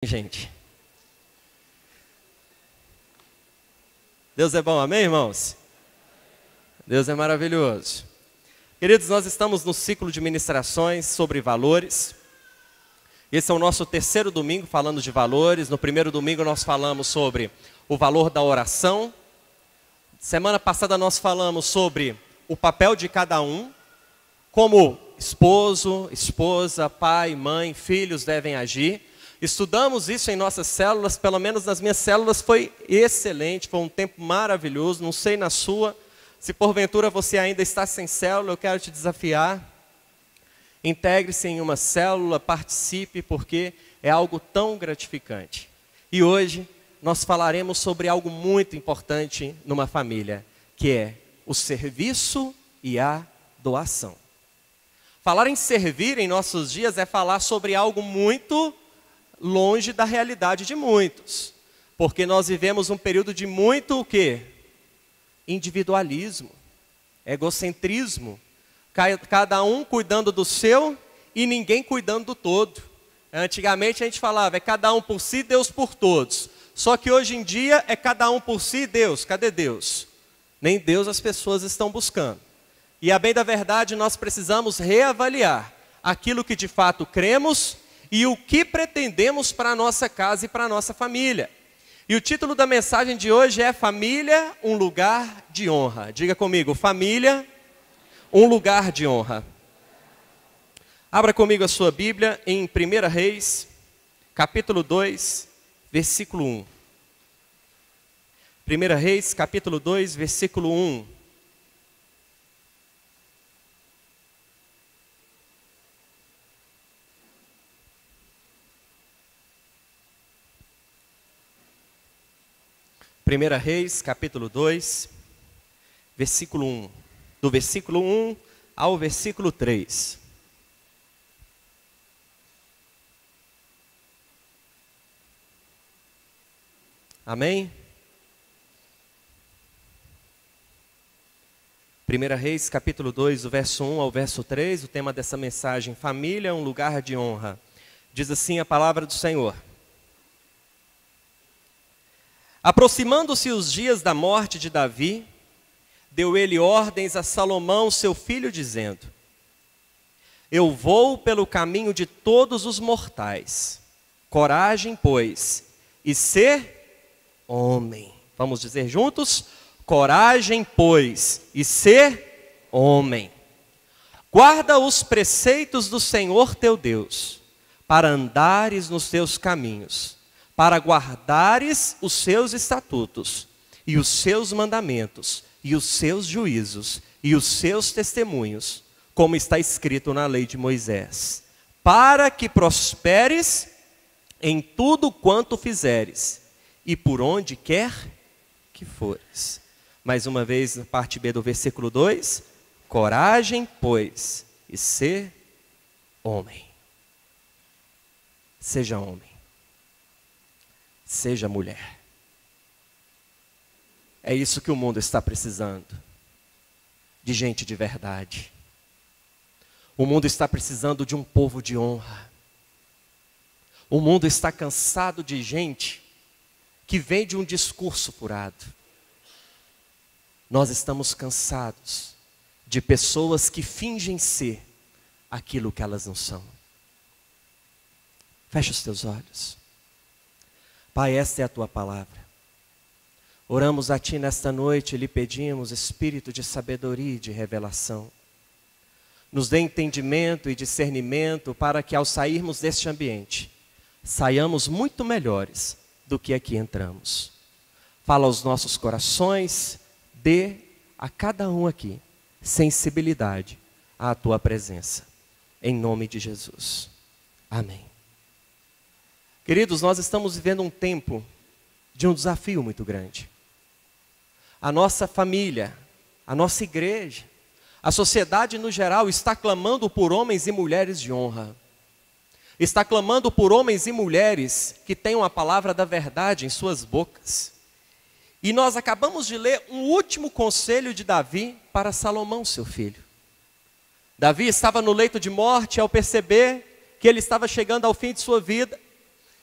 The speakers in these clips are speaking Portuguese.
Gente, Deus é bom, amém, irmãos? Deus é maravilhoso. Queridos, nós estamos no ciclo de ministrações sobre valores. Esse é o nosso terceiro domingo falando de valores. No primeiro domingo nós falamos sobre o valor da oração. Semana passada nós falamos sobre o papel de cada um, como esposo, esposa, pai, mãe, filhos devem agir. Estudamos isso em nossas células, pelo menos nas minhas células foi excelente, foi um tempo maravilhoso, não sei na sua. Se porventura você ainda está sem célula, eu quero te desafiar. Integre-se em uma célula, participe, porque é algo tão gratificante. E hoje nós falaremos sobre algo muito importante numa família, que é o serviço e a doação. Falar em servir em nossos dias é falar sobre algo muito longe da realidade de muitos, porque nós vivemos um período de muito o quê? Individualismo, egocentrismo, cada um cuidando do seu e ninguém cuidando do todo. Antigamente a gente falava, é cada um por si, Deus por todos. Só que hoje em dia é cada um por si, Deus, cadê Deus? Nem Deus as pessoas estão buscando. E a bem da verdade nós precisamos reavaliar aquilo que de fato cremos e o que pretendemos para a nossa casa e para a nossa família. E o título da mensagem de hoje é Família, um lugar de honra. Diga comigo, família, um lugar de honra. Abra comigo a sua Bíblia em 1 Reis, capítulo 2, versículo 1. 1 Reis, capítulo 2, versículo 1. Primeira Reis, capítulo 2, versículo 1. Do versículo 1 ao versículo 3. Amém? 1 Reis, capítulo 2, do verso 1 ao verso 3, o tema dessa mensagem, família, um lugar de honra. Diz assim a palavra do Senhor. Aproximando-se os dias da morte de Davi, deu ele ordens a Salomão, seu filho, dizendo: Eu vou pelo caminho de todos os mortais. Coragem, pois, e ser homem. Vamos dizer juntos? Coragem, pois, e ser homem. Guarda os preceitos do Senhor teu Deus, para andares nos teus caminhos, para guardares os seus estatutos, e os seus mandamentos, e os seus juízos, e os seus testemunhos, como está escrito na lei de Moisés, para que prosperes em tudo quanto fizeres, e por onde quer que fores. Mais uma vez, na parte B do versículo 2, coragem, pois, e ser homem. Seja homem. Seja mulher. É isso que o mundo está precisando. De gente de verdade. O mundo está precisando de um povo de honra. O mundo está cansado de gente que vem de um discurso furado. Nós estamos cansados de pessoas que fingem ser aquilo que elas não são. Feche os teus olhos. Pai, esta é a tua palavra. Oramos a ti nesta noite e lhe pedimos espírito de sabedoria e de revelação. Nos dê entendimento e discernimento para que ao sairmos deste ambiente, saiamos muito melhores do que aqui entramos. Fala aos nossos corações, dê a cada um aqui sensibilidade à tua presença. Em nome de Jesus. Amém. Queridos, nós estamos vivendo um tempo de um desafio muito grande. A nossa família, a nossa igreja, a sociedade no geral está clamando por homens e mulheres de honra. Está clamando por homens e mulheres que tenham a palavra da verdade em suas bocas. E nós acabamos de ler um último conselho de Davi para Salomão, seu filho. Davi estava no leito de morte ao perceber que ele estava chegando ao fim de sua vida.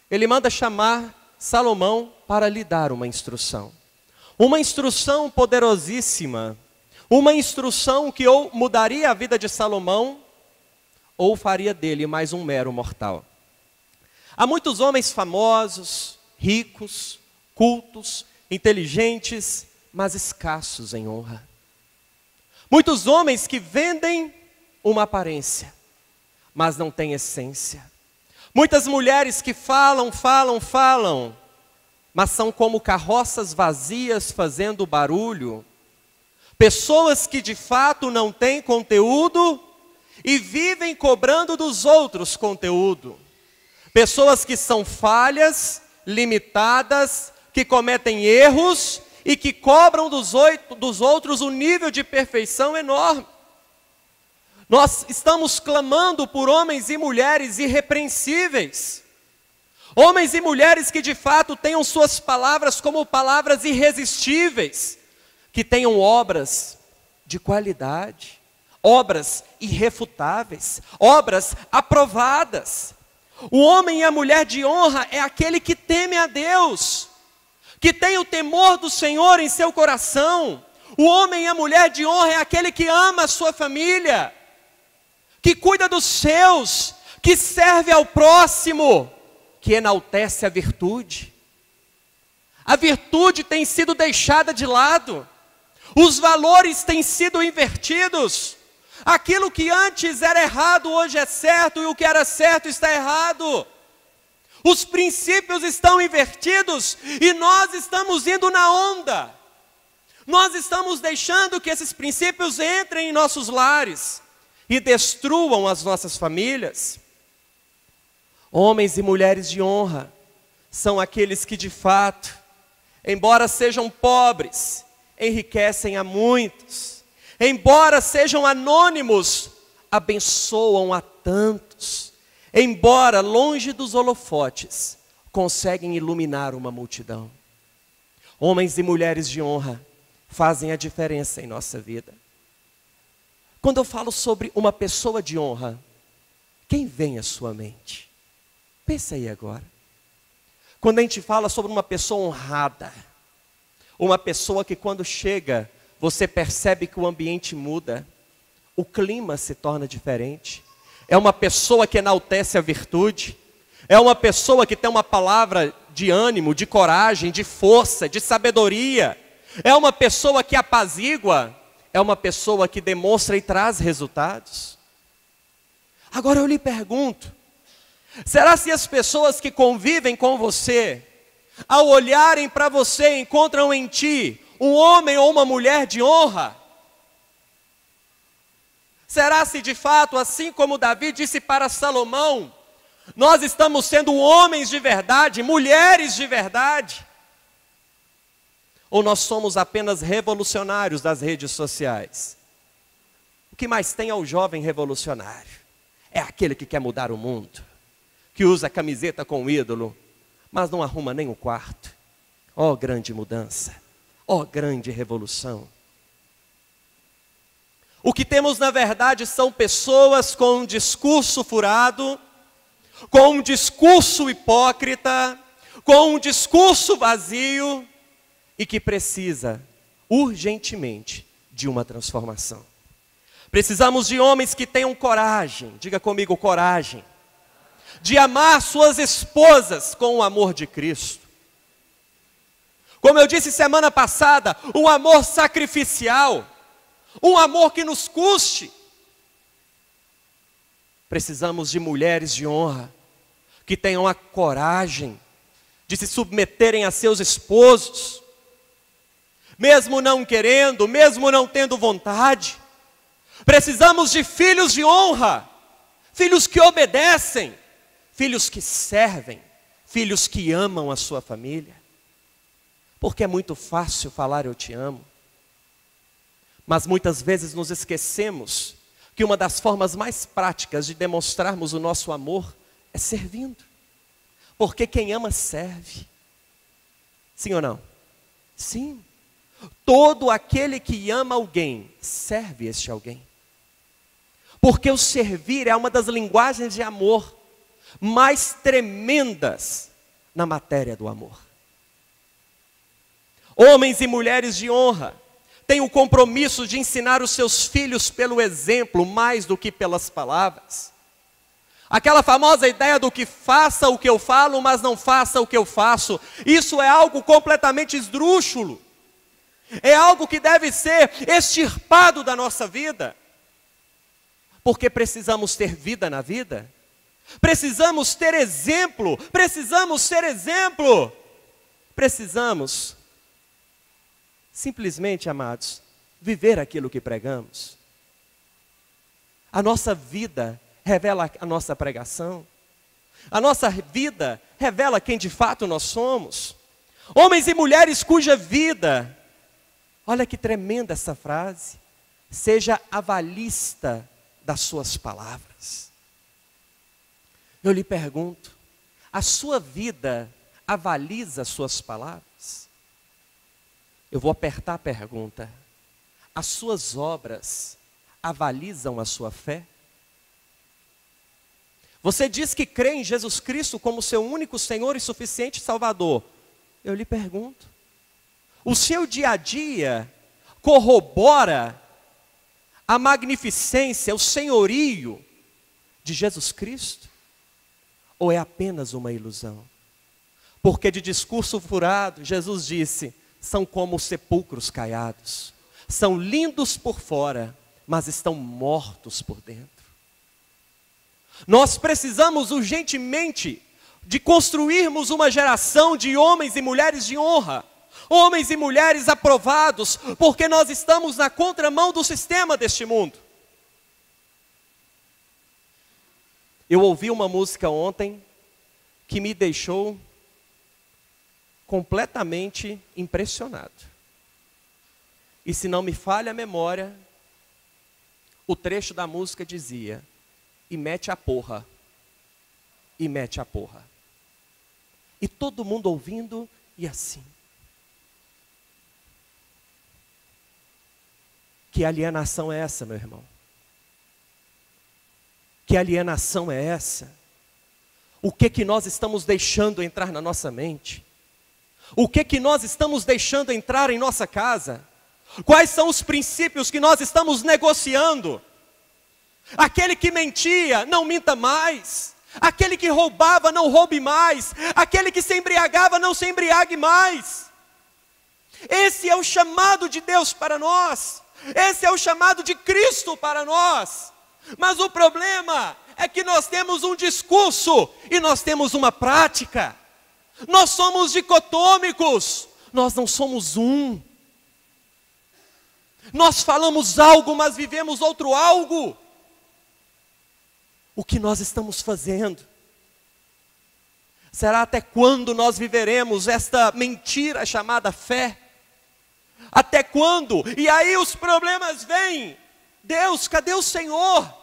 ele manda chamar Salomão para lhe dar uma instrução. Uma instrução poderosíssima, uma instrução que ou mudaria a vida de Salomão, ou faria dele mais um mero mortal. Há muitos homens famosos, ricos, cultos, inteligentes, mas escassos em honra. Muitos homens que vendem uma aparência, mas não têm essência. Muitas mulheres que falam, mas são como carroças vazias fazendo barulho. Pessoas que de fato não têm conteúdo e vivem cobrando dos outros conteúdo. Pessoas que são falhas, limitadas, que cometem erros e que cobram dos outros um nível de perfeição enorme. Nós estamos clamando por homens e mulheres irrepreensíveis. Homens e mulheres que de fato tenham suas palavras como palavras irresistíveis. Que tenham obras de qualidade, obras irrefutáveis, obras aprovadas. O homem e a mulher de honra é aquele que teme a Deus, que tem o temor do Senhor em seu coração. O homem e a mulher de honra é aquele que ama a sua família, que cuida dos seus, que serve ao próximo, que enaltece a virtude. A virtude tem sido deixada de lado, os valores têm sido invertidos. Aquilo que antes era errado, hoje é certo, e o que era certo está errado. Os princípios estão invertidos e nós estamos indo na onda. Nós estamos deixando que esses princípios entrem em nossos lares e destruam as nossas famílias. Homens e mulheres de honra são aqueles que de fato, embora sejam pobres, enriquecem a muitos. Embora sejam anônimos, abençoam a tantos. Embora longe dos holofotes, conseguem iluminar uma multidão. Homens e mulheres de honra fazem a diferença em nossa vida. Quando eu falo sobre uma pessoa de honra, quem vem à sua mente? Pensa aí agora. Quando a gente fala sobre uma pessoa honrada, uma pessoa que quando chega, você percebe que o ambiente muda, o clima se torna diferente. É uma pessoa que enaltece a virtude, é uma pessoa que tem uma palavra de ânimo, de coragem, de força, de sabedoria. É uma pessoa que apazigua, é uma pessoa que demonstra e traz resultados. Agora eu lhe pergunto, será se as pessoas que convivem com você, ao olharem para você, encontram em ti um homem ou uma mulher de honra? Será se de fato, assim como Davi disse para Salomão, nós estamos sendo homens de verdade, mulheres de verdade? Ou nós somos apenas revolucionários das redes sociais? O que mais tem é o jovem revolucionário. É aquele que quer mudar o mundo, que usa camiseta com o ídolo, mas não arruma nem o quarto. Ó grande mudança, ó grande revolução. O que temos na verdade são pessoas com um discurso furado, com um discurso hipócrita, com um discurso vazio e que precisa urgentemente de uma transformação. Precisamos de homens que tenham coragem, diga comigo, coragem, de amar suas esposas com o amor de Cristo. Como eu disse semana passada, um amor sacrificial, um amor que nos custe. Precisamos de mulheres de honra, que tenham a coragem de se submeterem a seus esposos, mesmo não querendo, mesmo não tendo vontade. Precisamos de filhos de honra, filhos que obedecem, filhos que servem, filhos que amam a sua família. Porque é muito fácil falar eu te amo, mas muitas vezes nos esquecemos que uma das formas mais práticas de demonstrarmos o nosso amor é servindo. Porque quem ama serve. Sim ou não? Sim. Todo aquele que ama alguém, serve este alguém. Porque o servir é uma das linguagens de amor mais tremendas na matéria do amor. Homens e mulheres de honra têm o compromisso de ensinar os seus filhos pelo exemplo, mais do que pelas palavras. Aquela famosa ideia do que faça o que eu falo, mas não faça o que eu faço. Isso é algo completamente esdrúxulo. É algo que deve ser extirpado da nossa vida. Porque precisamos ter vida na vida. Precisamos ter exemplo. Precisamos ser exemplo. Precisamos, simplesmente, amados, viver aquilo que pregamos. A nossa vida revela a nossa pregação. A nossa vida revela quem de fato nós somos. Homens e mulheres cuja vida, olha que tremenda essa frase, seja avalista das suas palavras. Eu lhe pergunto, a sua vida avaliza as suas palavras? Eu vou apertar a pergunta. As suas obras avalizam a sua fé? Você diz que crê em Jesus Cristo como seu único Senhor e suficiente Salvador. Eu lhe pergunto, o seu dia a dia corrobora a magnificência, o senhorio de Jesus Cristo? Ou é apenas uma ilusão? Porque de discurso furado, Jesus disse, são como sepulcros caiados. São lindos por fora, mas estão mortos por dentro. Nós precisamos urgentemente de construirmos uma geração de homens e mulheres de honra. Homens e mulheres aprovados, porque nós estamos na contramão do sistema deste mundo. Eu ouvi uma música ontem que me deixou completamente impressionado. E se não me falha a memória, o trecho da música dizia: e mete a porra, e mete a porra. E todo mundo ouvindo e assim. Que alienação é essa, meu irmão? Que alienação é essa? O que nós estamos deixando entrar na nossa mente? O que nós estamos deixando entrar em nossa casa? Quais são os princípios que nós estamos negociando? Aquele que mentia, não minta mais. Aquele que roubava, não roube mais. Aquele que se embriagava, não se embriague mais. Esse é o chamado de Deus para nós. Esse é o chamado de Cristo para nós. Mas o problema é que nós temos um discurso e nós temos uma prática. Nós somos dicotômicos, nós não somos um. Nós falamos algo, mas vivemos outro algo. O que nós estamos fazendo? Será até quando nós viveremos esta mentira chamada fé? Até quando? E aí os problemas vêm. Deus, cadê o Senhor?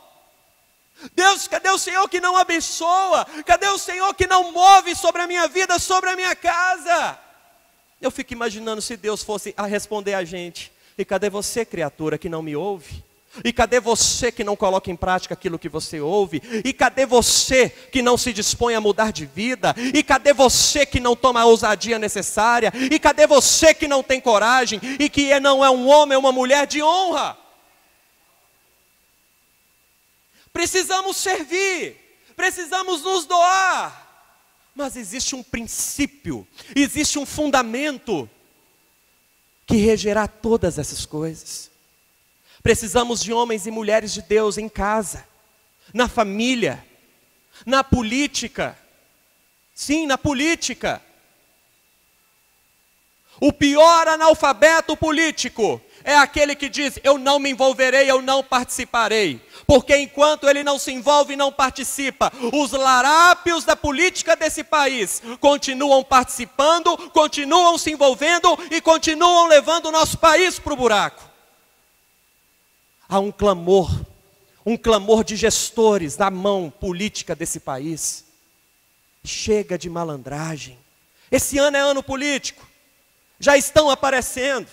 Deus, cadê o Senhor que não abençoa? Cadê o Senhor que não move sobre a minha vida, sobre a minha casa? Eu fico imaginando se Deus fosse a responder a gente: e cadê você, criatura, que não me ouve? E cadê você que não coloca em prática aquilo que você ouve? E cadê você que não se dispõe a mudar de vida? E cadê você que não toma a ousadia necessária? E cadê você que não tem coragem? E que não é um homem, é uma mulher de honra? Precisamos servir, precisamos nos doar. Mas existe um princípio, existe um fundamento que regerá todas essas coisas. Precisamos de homens e mulheres de Deus em casa, na família, na política. Sim, na política. O pior analfabeto político é aquele que diz: eu não me envolverei, eu não participarei. Porque enquanto ele não se envolve e não participa, os larápios da política desse país continuam participando, continuam se envolvendo e continuam levando o nosso país para o buraco. Há um clamor de gestores na mão política desse país. Chega de malandragem. Esse ano é ano político. Já estão aparecendo.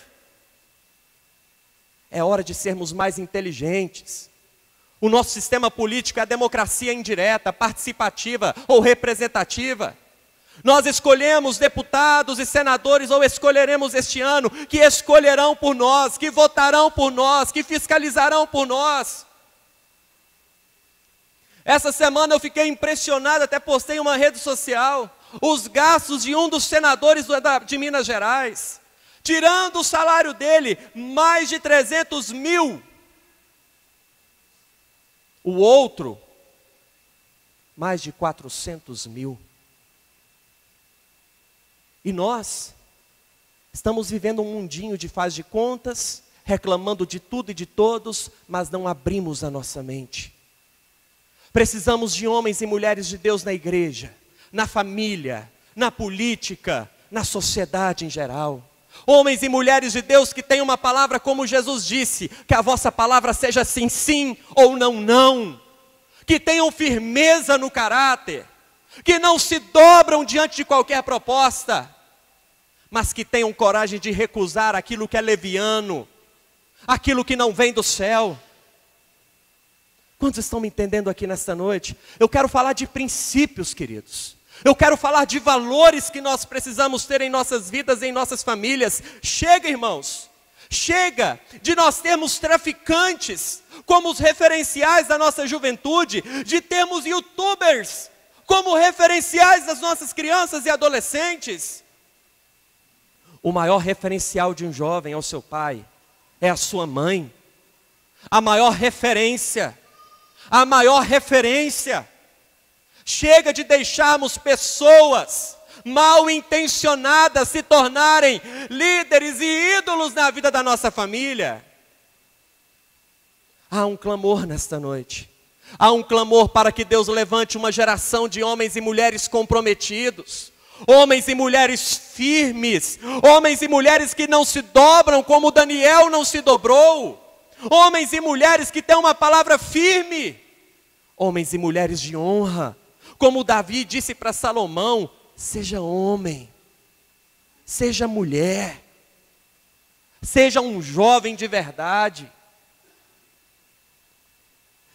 É hora de sermos mais inteligentes. O nosso sistema político é a democracia indireta, participativa ou representativa. Nós escolhemos deputados e senadores, ou escolheremos este ano, que escolherão por nós, que votarão por nós, que fiscalizarão por nós. Essa semana eu fiquei impressionado, até postei em uma rede social, os gastos de um dos senadores de Minas Gerais. Tirando o salário dele, mais de 300 mil. O outro, mais de 400 mil. E nós estamos vivendo um mundinho de faz de contas, reclamando de tudo e de todos, mas não abrimos a nossa mente. Precisamos de homens e mulheres de Deus na igreja, na família, na política, na sociedade em geral. Homens e mulheres de Deus que tenham uma palavra como Jesus disse, que a vossa palavra seja sim, sim ou não, não. Que tenham firmeza no caráter, que não se dobram diante de qualquer proposta, mas que tenham coragem de recusar aquilo que é leviano, aquilo que não vem do céu. Quantos estão me entendendo aqui nesta noite? Eu quero falar de princípios, queridos. Eu quero falar de valores que nós precisamos ter em nossas vidas e em nossas famílias. Chega, irmãos, chega de nós termos traficantes como os referenciais da nossa juventude, de termos youtubers como referenciais das nossas crianças e adolescentes. O maior referencial de um jovem é o seu pai, é a sua mãe. A maior referência, a maior referência. Chega de deixarmos pessoas mal intencionadas se tornarem líderes e ídolos na vida da nossa família. Há um clamor nesta noite. Há um clamor para que Deus levante uma geração de homens e mulheres comprometidos. Homens e mulheres firmes. Homens e mulheres que não se dobram como Daniel não se dobrou. Homens e mulheres que têm uma palavra firme. Homens e mulheres de honra. Como Davi disse para Salomão, seja homem, seja mulher, seja um jovem de verdade.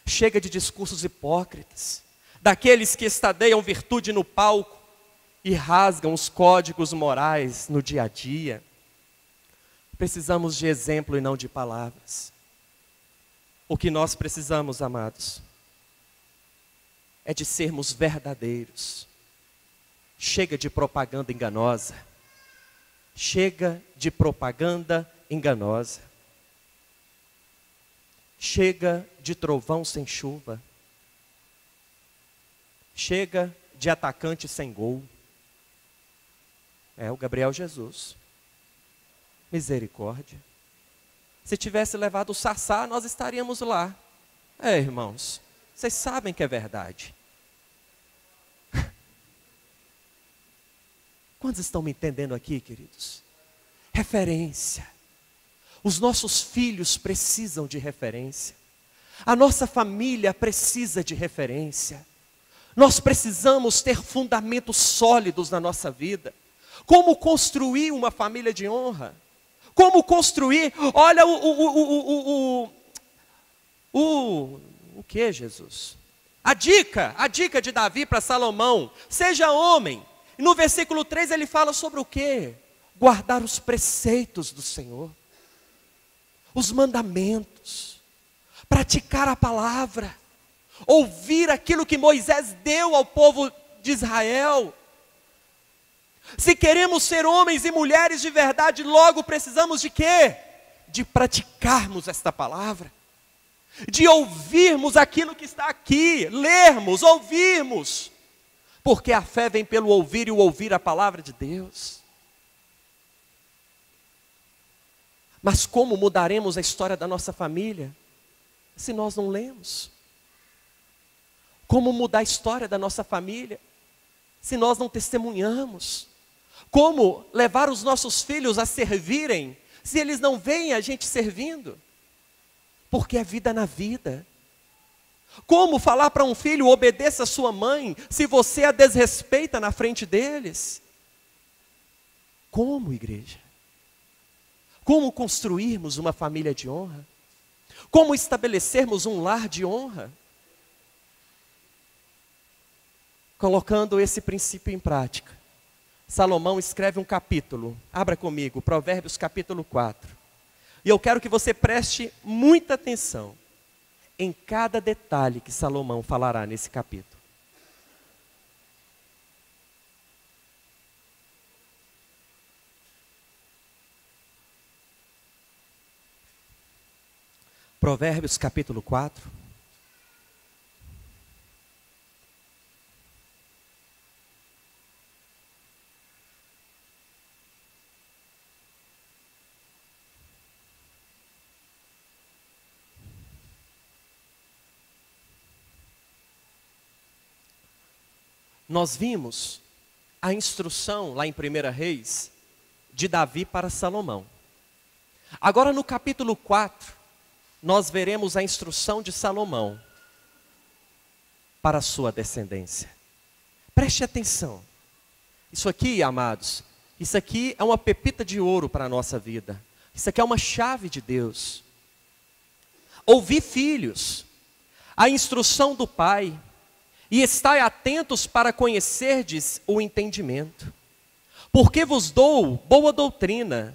Chega de discursos hipócritas, daqueles que estadeiam virtude no palco e rasgam os códigos morais no dia a dia. Precisamos de exemplo e não de palavras. O que nós precisamos, amados, é de sermos verdadeiros. Chega de propaganda enganosa. Chega de propaganda enganosa. Chega de trovão sem chuva. Chega de atacante sem gol. É o Gabriel Jesus. Misericórdia. Se tivesse levado o Sassá, nós estaríamos lá. Irmãos, vocês sabem que é verdade. Quantos estão me entendendo aqui, queridos? Referência. Os nossos filhos precisam de referência. A nossa família precisa de referência. Nós precisamos ter fundamentos sólidos na nossa vida. Como construir uma família de honra? Como construir? Olha o que, Jesus? A dica de Davi para Salomão: seja homem. E no versículo 3 ele fala sobre o quê? Guardar os preceitos do Senhor, os mandamentos, praticar a palavra, ouvir aquilo que Moisés deu ao povo de Israel. Se queremos ser homens e mulheres de verdade, logo precisamos de quê? De praticarmos esta palavra, de ouvirmos aquilo que está aqui, lermos, ouvirmos. Porque a fé vem pelo ouvir e o ouvir a palavra de Deus. Mas como mudaremos a história da nossa família se nós não lemos? Como mudar a história da nossa família se nós não testemunhamos? Como levar os nossos filhos a servirem se eles não veem a gente servindo? Porque é vida na vida. Como falar para um filho, obedeça a sua mãe, se você a desrespeita na frente deles? Como, igreja? Como construirmos uma família de honra? Como estabelecermos um lar de honra? Colocando esse princípio em prática. Salomão escreve um capítulo. Abra comigo, Provérbios capítulo 4. E eu quero que você preste muita atenção em cada detalhe que Salomão falará nesse capítulo. Provérbios capítulo 4. Nós vimos a instrução lá em 1 Reis de Davi para Salomão. Agora no capítulo 4, nós veremos a instrução de Salomão para a sua descendência. Preste atenção. Isso aqui, amados, isso aqui é uma pepita de ouro para a nossa vida. Isso aqui é uma chave de Deus. Ouvi, filhos, a instrução do Pai, e estai atentos para conhecerdes o entendimento. Porque vos dou boa doutrina,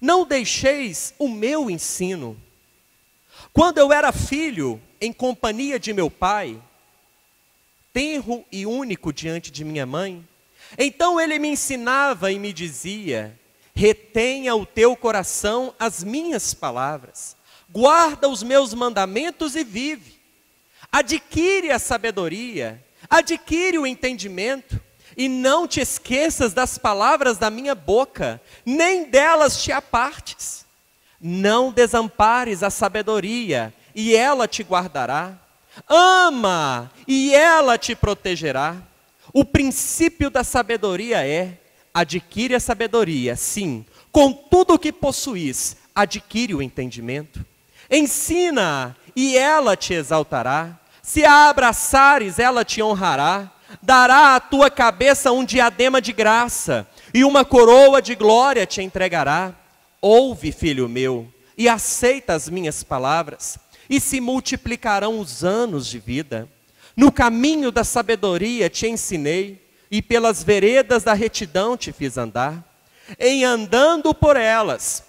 não deixeis o meu ensino. Quando eu era filho, em companhia de meu pai, tenro e único diante de minha mãe, então ele me ensinava e me dizia: retenha o teu coração as minhas palavras, guarda os meus mandamentos e vive. Adquire a sabedoria, adquire o entendimento, e não te esqueças das palavras da minha boca, nem delas te apartes. Não desampares a sabedoria, e ela te guardará. Ama, e ela te protegerá. O princípio da sabedoria é: adquire a sabedoria, sim, com tudo o que possuis, adquire o entendimento. Ensina, e ela te exaltará. Se a abraçares, ela te honrará. Dará à tua cabeça um diadema de graça, e uma coroa de glória te entregará. Ouve, filho meu, e aceita as minhas palavras, e se multiplicarão os anos de vida. No caminho da sabedoria te ensinei, e pelas veredas da retidão te fiz andar. Em andando por elas,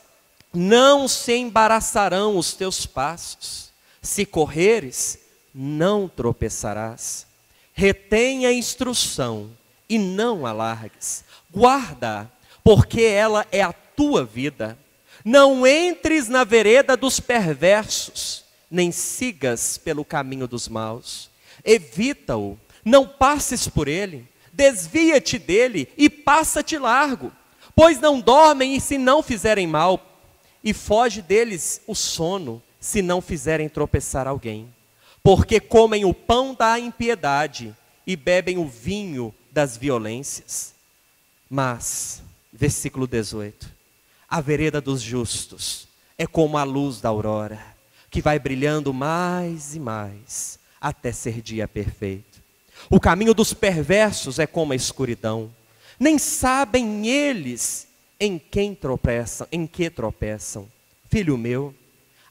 não se embaraçarão os teus passos. Se correres, não tropeçarás. Retém a instrução e não a largues. Guarda, porque ela é a tua vida. Não entres na vereda dos perversos, nem sigas pelo caminho dos maus. Evita-o, não passes por ele. Desvia-te dele e passa-te largo. Pois não dormem se não fizerem mal, e foge deles o sono, se não fizerem tropeçar alguém. Porque comem o pão da impiedade e bebem o vinho das violências. Mas, versículo 18, a vereda dos justos é como a luz da aurora, que vai brilhando mais e mais, até ser dia perfeito. O caminho dos perversos é como a escuridão, nem sabem eles em que tropeçam. Filho meu,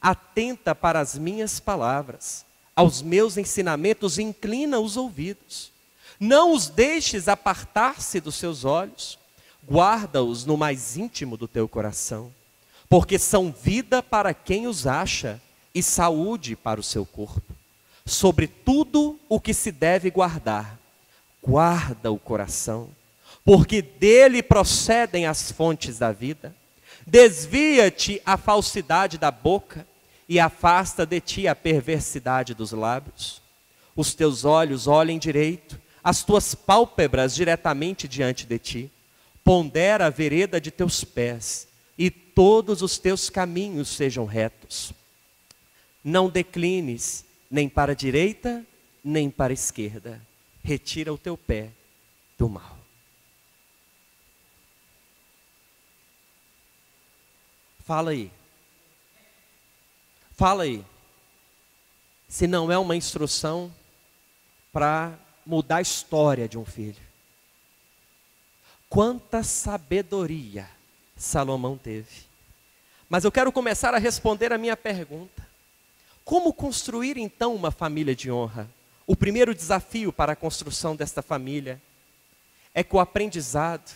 atenta para as minhas palavras, aos meus ensinamentos inclina os ouvidos. Não os deixes apartar-se dos seus olhos, guarda-os no mais íntimo do teu coração, porque são vida para quem os acha e saúde para o seu corpo. Sobre tudo o que se deve guardar, guarda o coração, porque dele procedem as fontes da vida. Desvia-te a falsidade da boca e afasta de ti a perversidade dos lábios. Os teus olhos olhem direito, as tuas pálpebras diretamente diante de ti. Pondera a vereda de teus pés, e todos os teus caminhos sejam retos. Não declines nem para a direita, nem para a esquerda. Retira o teu pé do mal. Fala aí. Fala aí. Se não é uma instrução para mudar a história de um filho. Quanta sabedoria Salomão teve. Mas eu quero começar a responder a minha pergunta. Como construir então uma família de honra? O primeiro desafio para a construção desta família é que o aprendizado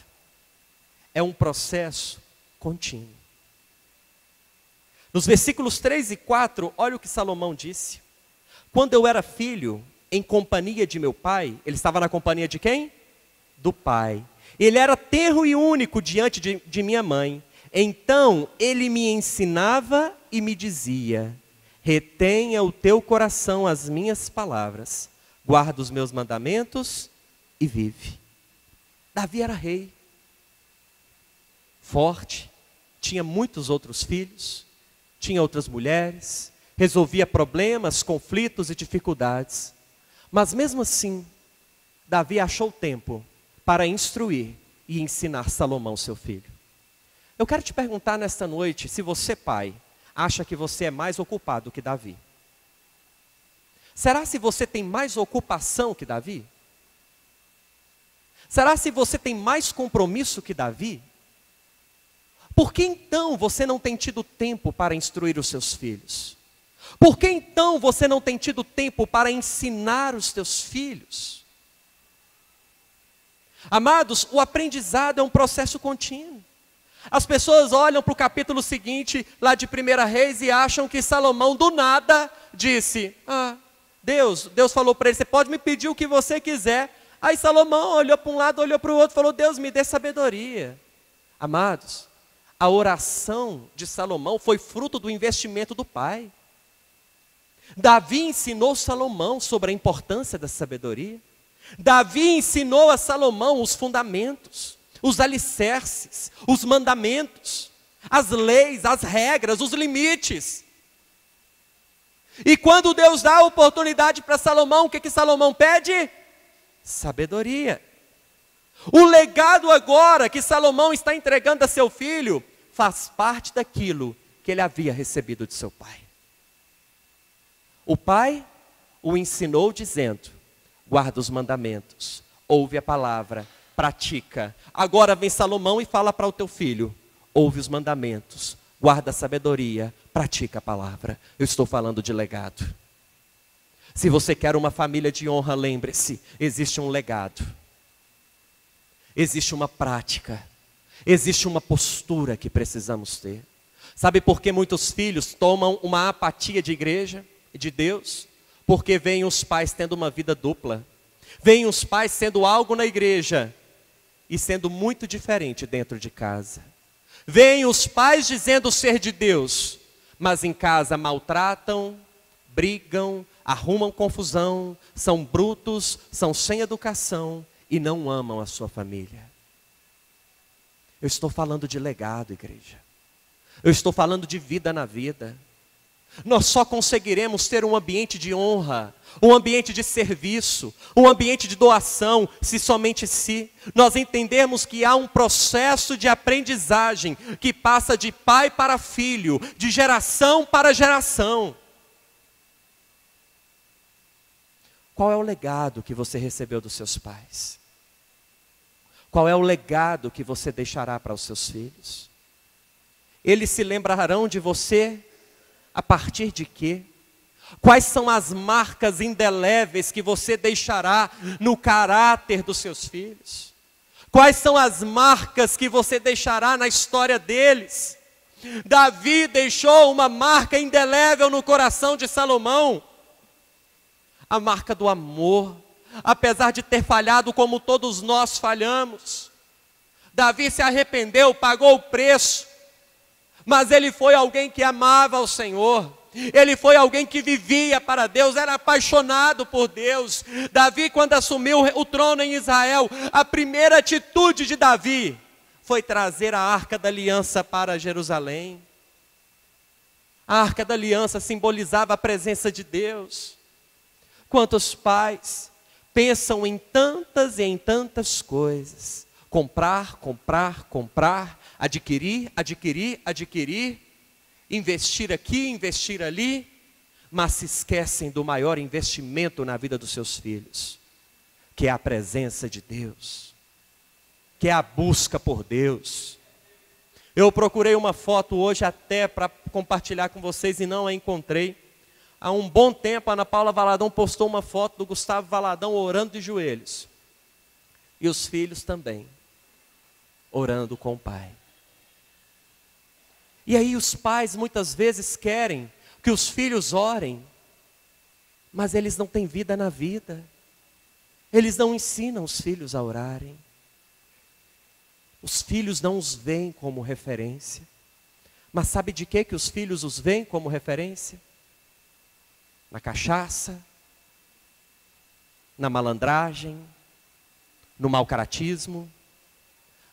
é um processo contínuo. Nos versículos 3 e 4, olha o que Salomão disse. Quando eu era filho, em companhia de meu pai, ele estava na companhia de quem? Do pai. Ele era tenro e único diante de minha mãe. Então ele me ensinava e me dizia: retenha o teu coração as minhas palavras, guarda os meus mandamentos e vive. Davi era rei, forte, tinha muitos outros filhos, tinha outras mulheres, resolvia problemas, conflitos e dificuldades. Mas mesmo assim, Davi achou tempo para instruir e ensinar Salomão, seu filho. Eu quero te perguntar nesta noite, se você, pai, acha que você é mais ocupado que Davi. Será se você tem mais ocupação que Davi? Será se você tem mais compromisso que Davi? Por que então você não tem tido tempo para instruir os seus filhos? Por que então você não tem tido tempo para ensinar os teus filhos? Amados, o aprendizado é um processo contínuo. As pessoas olham para o capítulo seguinte, lá de 1 Reis, e acham que Salomão do nada disse: Deus falou para ele, você pode me pedir o que você quiser. Aí Salomão olhou para um lado, olhou para o outro, falou: Deus, me dê sabedoria. Amados, a oração de Salomão foi fruto do investimento do pai. Davi ensinou Salomão sobre a importância da sabedoria. Davi ensinou a Salomão os fundamentos, os alicerces, os mandamentos, as leis, as regras, os limites. E quando Deus dá a oportunidade para Salomão, o que Salomão pede? Sabedoria. O legado agora que Salomão está entregando a seu filho faz parte daquilo que ele havia recebido de seu pai. O pai o ensinou dizendo: guarda os mandamentos, ouve a palavra, pratica. Agora vem Salomão e fala para o teu filho: ouve os mandamentos, guarda a sabedoria, pratica a palavra. Eu estou falando de legado. Se você quer uma família de honra, lembre-se, existe um legado. Existe uma prática. Existe uma postura que precisamos ter. Sabe por que muitos filhos tomam uma apatia de igreja, de Deus? Porque veem os pais tendo uma vida dupla. Veem os pais sendo algo na igreja e sendo muito diferente dentro de casa. Veem os pais dizendo ser de Deus, mas em casa maltratam, brigam, arrumam confusão, são brutos, são sem educação e não amam a sua família. Eu estou falando de legado, igreja. Eu estou falando de vida na vida. Nós só conseguiremos ter um ambiente de honra, um ambiente de serviço, um ambiente de doação, se nós entendermos que há um processo de aprendizagem que passa de pai para filho, de geração para geração. Qual é o legado que você recebeu dos seus pais? Qual é o legado que você deixará para os seus filhos? Eles se lembrarão de você a partir de quê? Quais são as marcas indeléveis que você deixará no caráter dos seus filhos? Quais são as marcas que você deixará na história deles? Davi deixou uma marca indelével no coração de Salomão. A marca do amor. Apesar de ter falhado como todos nós falhamos, Davi se arrependeu, pagou o preço, mas ele foi alguém que amava ao Senhor, ele foi alguém que vivia para Deus, era apaixonado por Deus. Davi, quando assumiu o trono em Israel, a primeira atitude de Davi foi trazer a Arca da Aliança para Jerusalém. A Arca da Aliança simbolizava a presença de Deus. Quantos pais pensam em tantas e em tantas coisas: comprar, comprar, comprar, adquirir, adquirir, adquirir, investir aqui, investir ali, mas se esquecem do maior investimento na vida dos seus filhos, que é a presença de Deus, que é a busca por Deus. Eu procurei uma foto hoje até para compartilhar com vocês e não a encontrei. Há um bom tempo, a Ana Paula Valadão postou uma foto do Gustavo Valadão orando de joelhos. E os filhos também, orando com o pai. E aí os pais muitas vezes querem que os filhos orem, mas eles não têm vida na vida. Eles não ensinam os filhos a orarem. Os filhos não os veem como referência. Mas sabe de que os filhos os veem como referência? Na cachaça, na malandragem, no mau caratismo,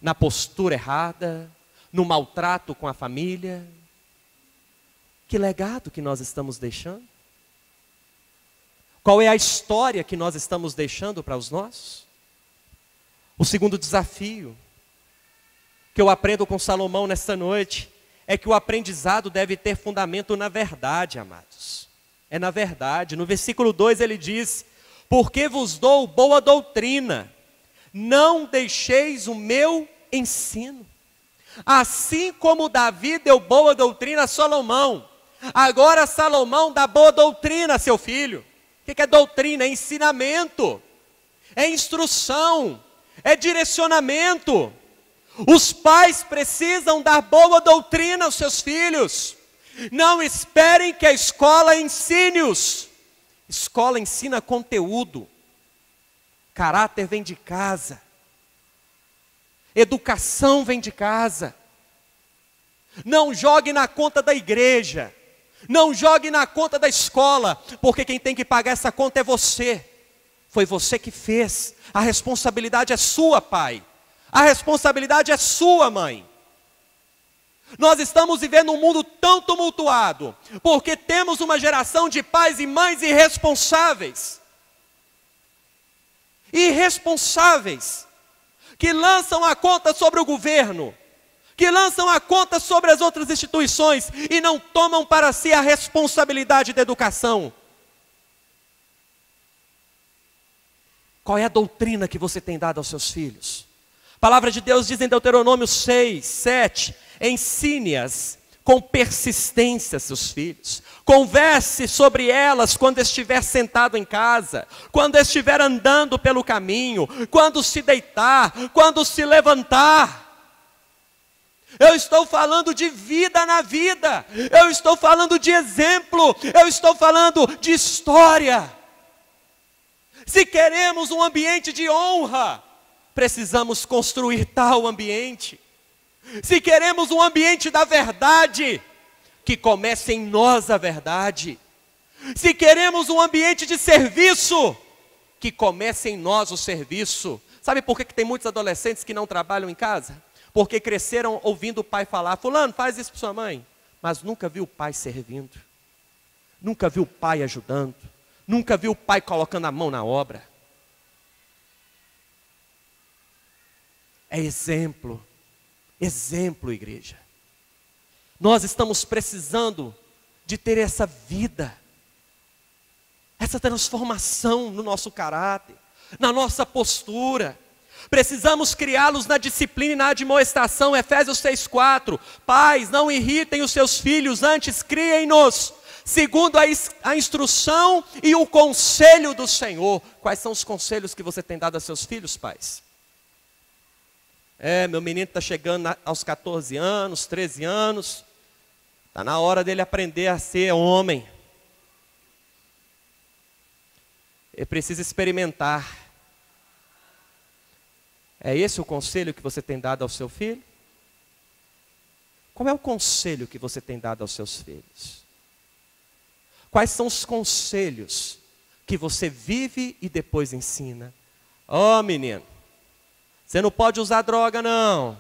na postura errada, no maltrato com a família. Que legado que nós estamos deixando? Qual é a história que nós estamos deixando para os nossos? O segundo desafio que eu aprendo com Salomão nesta noite é que o aprendizado deve ter fundamento na verdade, amados. É na verdade. No versículo 2 ele diz: porque vos dou boa doutrina, não deixeis o meu ensino. Assim como Davi deu boa doutrina a Salomão, agora Salomão dá boa doutrina a seu filho. O que é doutrina? É ensinamento, é instrução, é direcionamento. Os pais precisam dar boa doutrina aos seus filhos. Não esperem que a escola ensine-os. Escola ensina conteúdo. Caráter vem de casa. Educação vem de casa. Não jogue na conta da igreja. Não jogue na conta da escola, porque quem tem que pagar essa conta é você. Foi você que fez. A responsabilidade é sua, pai. A responsabilidade é sua, mãe. Nós estamos vivendo um mundo tão tumultuado, porque temos uma geração de pais e mães irresponsáveis. Irresponsáveis. Que lançam a conta sobre o governo, que lançam a conta sobre as outras instituições e não tomam para si a responsabilidade da educação. Qual é a doutrina que você tem dado aos seus filhos? A palavra de Deus diz em Deuteronômio 6, 7, ensine-as com persistência seus filhos. Converse sobre elas quando estiver sentado em casa, quando estiver andando pelo caminho, quando se deitar, quando se levantar. Eu estou falando de vida na vida, eu estou falando de exemplo, eu estou falando de história. Se queremos um ambiente de honra, precisamos construir tal ambiente. Se queremos um ambiente da verdade, que comece em nós a verdade. Se queremos um ambiente de serviço, que comece em nós o serviço. Sabe por que tem muitos adolescentes que não trabalham em casa? Porque cresceram ouvindo o pai falar: fulano, faz isso para sua mãe. Mas nunca viu o pai servindo. Nunca viu o pai ajudando. Nunca viu o pai colocando a mão na obra. É exemplo. Exemplo, igreja. Nós estamos precisando de ter essa vida, essa transformação no nosso caráter, na nossa postura. Precisamos criá-los na disciplina e na admoestação. Efésios 6,4. Pais, não irritem os seus filhos, antes criem-nos segundo a instrução e o conselho do Senhor. Quais são os conselhos que você tem dado a seus filhos, pais? Meu menino está chegando aos 14 anos, 13 anos. Está na hora dele aprender a ser homem. Ele precisa experimentar. É esse o conselho que você tem dado ao seu filho? Qual é o conselho que você tem dado aos seus filhos? Quais são os conselhos que você vive e depois ensina? Ó, menino, você não pode usar droga não.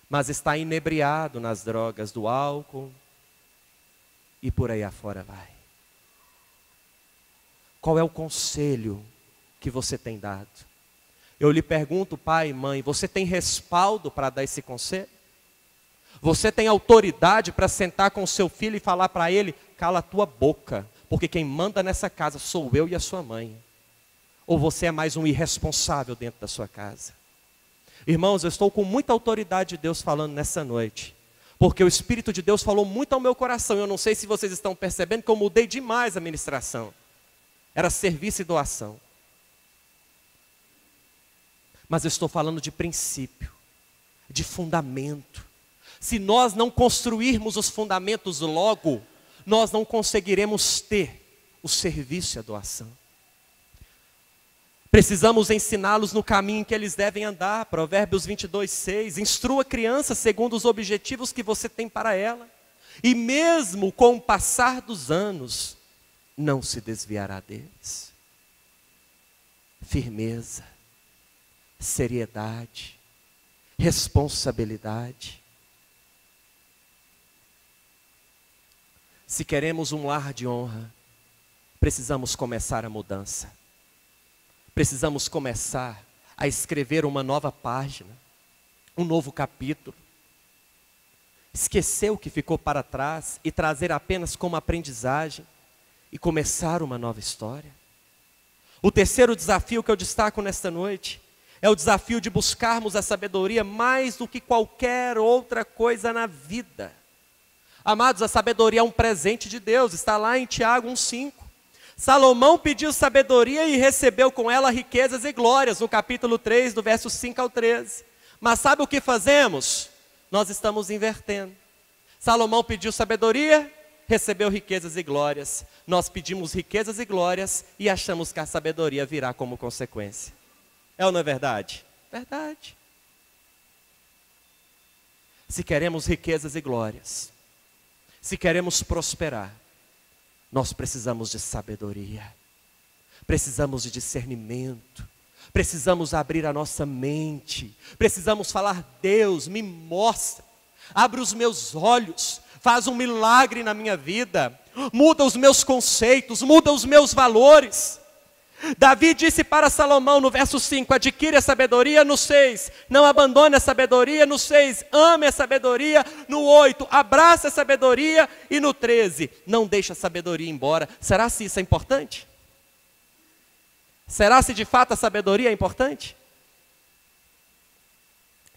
Mas está inebriado nas drogas do álcool e por aí afora vai. Qual é o conselho que você tem dado? Eu lhe pergunto, pai e mãe, você tem respaldo para dar esse conselho? Você tem autoridade para sentar com o seu filho e falar para ele: cala a tua boca, porque quem manda nessa casa sou eu e a sua mãe? Ou você é mais um irresponsável dentro da sua casa? Irmãos, eu estou com muita autoridade de Deus falando nessa noite, porque o Espírito de Deus falou muito ao meu coração. Eu não sei se vocês estão percebendo que eu mudei demais a ministração. Era serviço e doação. Mas eu estou falando de princípio, de fundamento. Se nós não construirmos os fundamentos logo, nós não conseguiremos ter o serviço e a doação. Precisamos ensiná-los no caminho em que eles devem andar. Provérbios 22:6. Instrua a criança segundo os objetivos que você tem para ela. E mesmo com o passar dos anos, não se desviará deles. Firmeza, seriedade, responsabilidade. Se queremos um lar de honra, precisamos começar a mudança. Precisamos começar a escrever uma nova página, um novo capítulo. Esquecer o que ficou para trás e trazer apenas como aprendizagem e começar uma nova história. O terceiro desafio que eu destaco nesta noite é o desafio de buscarmos a sabedoria mais do que qualquer outra coisa na vida. Amados, a sabedoria é um presente de Deus, está lá em Tiago 1:5. Salomão pediu sabedoria e recebeu com ela riquezas e glórias, no capítulo 3, do verso 5 ao 13. Mas sabe o que fazemos? Nós estamos invertendo. Salomão pediu sabedoria, recebeu riquezas e glórias. Nós pedimos riquezas e glórias e achamos que a sabedoria virá como consequência. É ou não é verdade? Verdade. Se queremos riquezas e glórias, se queremos prosperar, nós precisamos de sabedoria, precisamos de discernimento, precisamos abrir a nossa mente, precisamos falar: Deus, me mostra, abre os meus olhos, faz um milagre na minha vida, muda os meus conceitos, muda os meus valores. Davi disse para Salomão no verso 5, adquire a sabedoria. No 6, não abandone a sabedoria. No 6, ame a sabedoria. No 8, abraça a sabedoria. E no 13, não deixe a sabedoria embora. Será se isso é importante? Será se de fato a sabedoria é importante?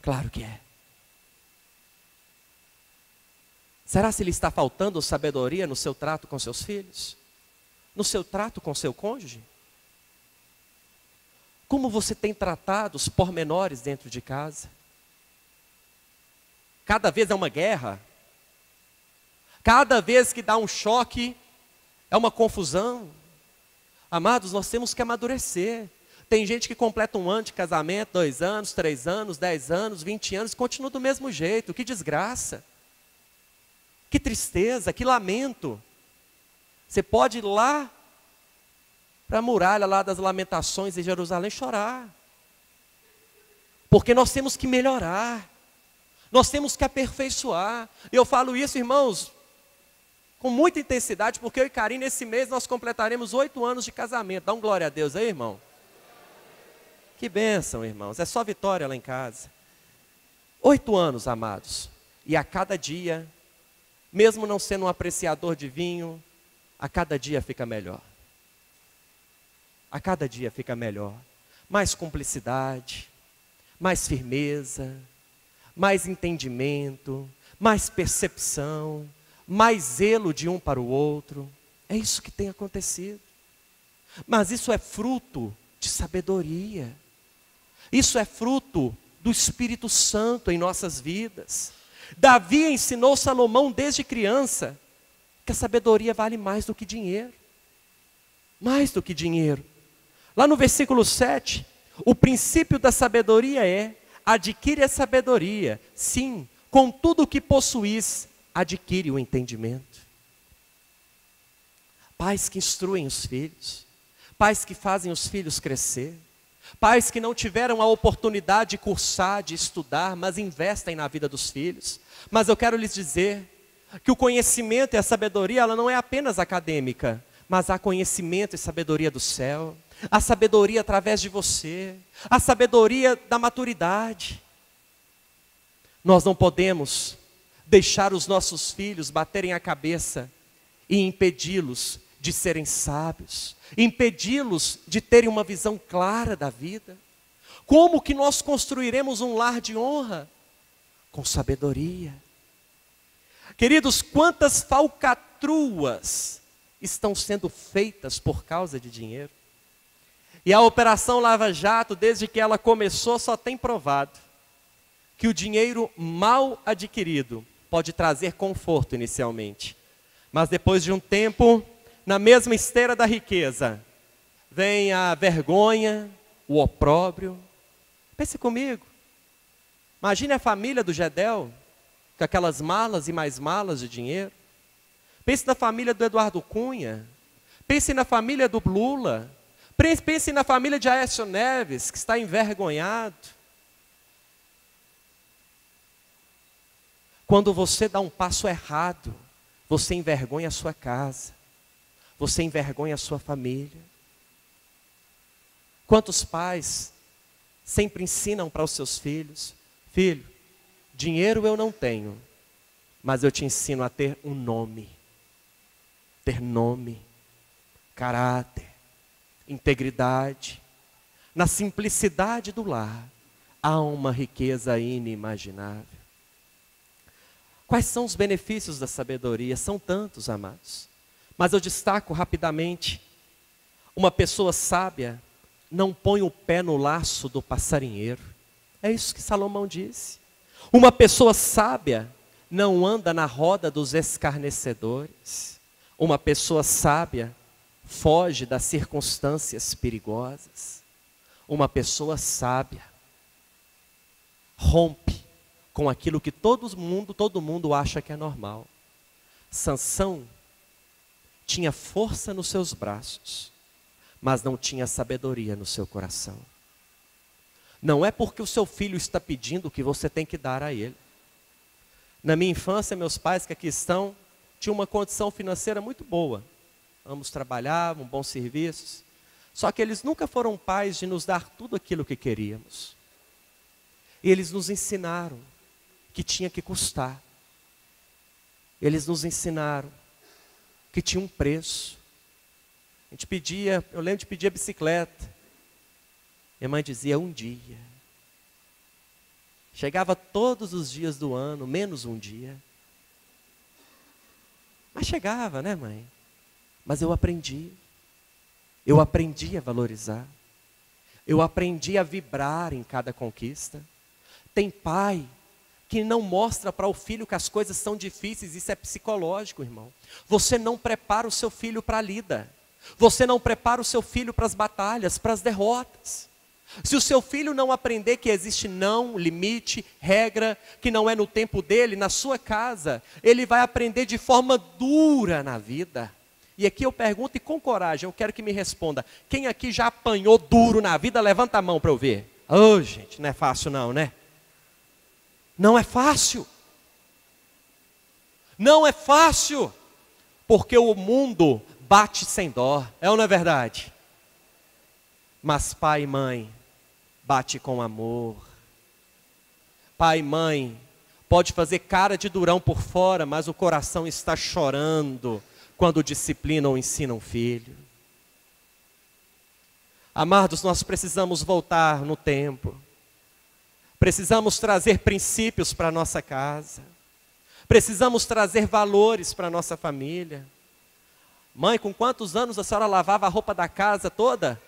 Claro que é. Será se lhe está faltando sabedoria no seu trato com seus filhos? No seu trato com seu cônjuge? Como você tem tratado os pormenores dentro de casa? Cada vez é uma guerra. Cada vez que dá um choque, é uma confusão. Amados, nós temos que amadurecer. Tem gente que completa um ano de casamento, 2 anos, 3 anos, 10 anos, 20 anos, e continua do mesmo jeito. Que desgraça. Que tristeza, que lamento. Você pode ir lá para a muralha lá das lamentações em Jerusalém chorar. Porque nós temos que melhorar. Nós temos que aperfeiçoar. E eu falo isso, irmãos, com muita intensidade, porque eu e Karine, esse mês, nós completaremos 8 anos de casamento. Dá um glória a Deus aí, irmão. Que bênção, irmãos. É só vitória lá em casa. 8 anos, amados. E a cada dia, mesmo não sendo um apreciador de vinho, a cada dia fica melhor. A cada dia fica melhor. Mais cumplicidade, mais firmeza, mais entendimento, mais percepção, mais zelo de um para o outro. É isso que tem acontecido. Mas isso é fruto de sabedoria. Isso é fruto do Espírito Santo em nossas vidas. Davi ensinou Salomão desde criança que a sabedoria vale mais do que dinheiro. Mais do que dinheiro. Lá no versículo 7, o princípio da sabedoria é: adquire a sabedoria. Sim, com tudo o que possuís, adquire o entendimento. Pais que instruem os filhos, pais que fazem os filhos crescer, pais que não tiveram a oportunidade de cursar, de estudar, mas investem na vida dos filhos. Mas eu quero lhes dizer que o conhecimento e a sabedoria, ela não é apenas acadêmica, mas há conhecimento e sabedoria do céu. A sabedoria através de você, a sabedoria da maturidade. Nós não podemos deixar os nossos filhos baterem a cabeça e impedi-los de serem sábios, impedi-los de terem uma visão clara da vida. Como que nós construiremos um lar de honra? Com sabedoria. Queridos, quantas falcatruas estão sendo feitas por causa de dinheiro? E a Operação Lava Jato, desde que ela começou, só tem provado que o dinheiro mal adquirido pode trazer conforto inicialmente. Mas depois de um tempo, na mesma esteira da riqueza, vem a vergonha, o opróbrio. Pense comigo. Imagine a família do Gedel, com aquelas malas e mais malas de dinheiro. Pense na família do Eduardo Cunha. Pense na família do Lula. Pense na família de Aécio Neves, que está envergonhado. Quando você dá um passo errado, você envergonha a sua casa. Você envergonha a sua família. Quantos pais sempre ensinam para os seus filhos: filho, dinheiro eu não tenho, mas eu te ensino a ter um nome. Ter nome, caráter, integridade. Na simplicidade do lar, há uma riqueza inimaginável. Quais são os benefícios da sabedoria? São tantos, amados. Mas eu destaco rapidamente: uma pessoa sábia não põe o pé no laço do passarinheiro. É isso que Salomão disse. Uma pessoa sábia não anda na roda dos escarnecedores. Uma pessoa sábia foge das circunstâncias perigosas. Uma pessoa sábia rompe com aquilo que todo mundo acha que é normal. Sansão tinha força nos seus braços, mas não tinha sabedoria no seu coração. Não é porque o seu filho está pedindo que você tem que dar a ele. Na minha infância, meus pais que aqui estão, tinham uma condição financeira muito boa. Ambos trabalhavam, bons serviços. Só que eles nunca foram pais de nos dar tudo aquilo que queríamos. E eles nos ensinaram que tinha que custar. Eles nos ensinaram que tinha um preço. A gente pedia, eu lembro de pedir a bicicleta. Minha mãe dizia: um dia. Chegava todos os dias do ano, menos um dia. Mas chegava, né, mãe? Mas eu aprendi. Eu aprendi a valorizar. Eu aprendi a vibrar em cada conquista. Tem pai que não mostra para o filho que as coisas são difíceis. Isso é psicológico, irmão. Você não prepara o seu filho para a lida. Você não prepara o seu filho para as batalhas, para as derrotas. Se o seu filho não aprender que existe não, limite, regra, que não é no tempo dele, na sua casa, ele vai aprender de forma dura na vida. E aqui eu pergunto, e com coragem, eu quero que me responda: quem aqui já apanhou duro na vida? Levanta a mão para eu ver. Ô, gente, não é fácil não, né? Não é fácil. Não é fácil. Porque o mundo bate sem dó, é ou não é verdade? Mas pai e mãe bate com amor. Pai e mãe pode fazer cara de durão por fora, mas o coração está chorando quando disciplinam ou ensinam um filho. Amados, nós precisamos voltar no tempo. Precisamos trazer princípios para a nossa casa. Precisamos trazer valores para a nossa família. Mãe, com quantos anos a senhora lavava a roupa da casa toda?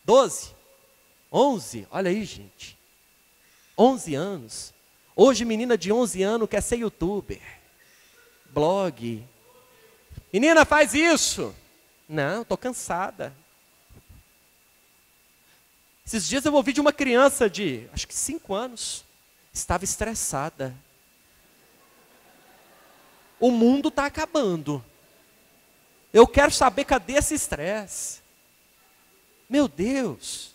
12? 11? Olha aí, gente. 11 anos. Hoje, menina de 11 anos quer ser youtuber. Blog. Menina, faz isso. Não, estou cansada. Esses dias eu ouvi de uma criança de, acho que 5 anos. Estava estressada. O mundo está acabando. Eu quero saber cadê esse estresse. Meu Deus.